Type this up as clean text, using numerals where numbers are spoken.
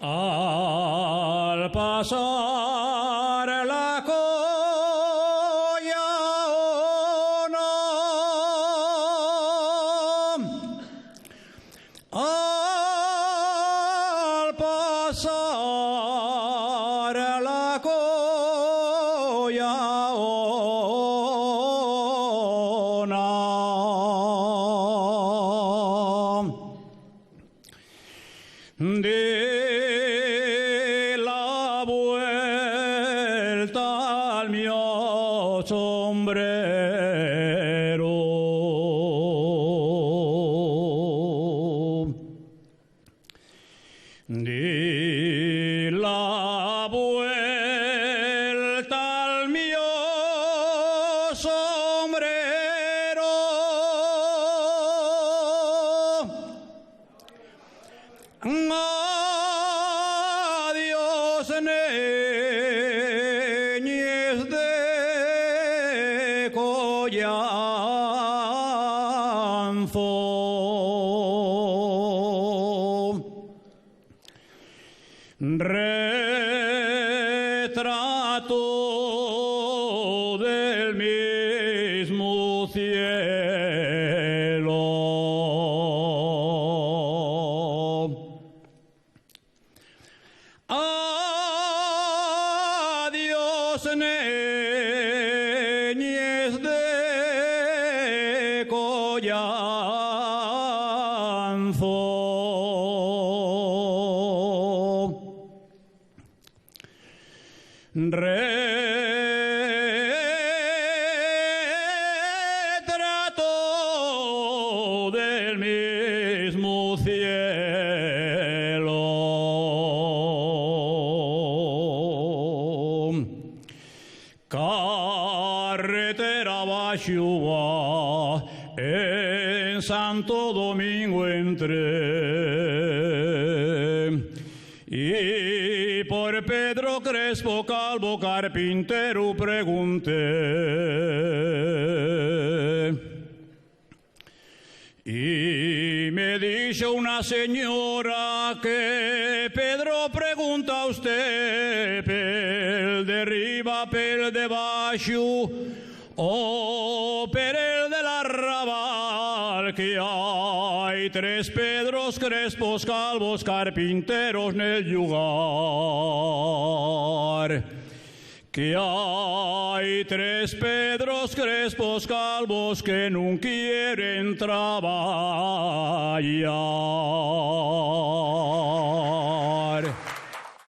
Al pasar la colla al pasar la colla de la vuelta al mío sombrero, de la vuelta al mío sombrero. Adiós, niñez de Collanzo. Retrato del mismo cielo. Adiós, niñez de Collanzo. Retrato del mismo cielo. Carretera Baxúa, en Santo Domingo entré, y por Pedro Crespo Calvo carpintero pregunté. Y me dijo una señora que Pedro pregunta a usted, pel de arriba, pel de baixo, o per el del arrabal, que hay tres Pedros Crespos Calvos carpinteros nel lugar. Que hay tres Pedros Crespos Calvos que no quieren trabajar.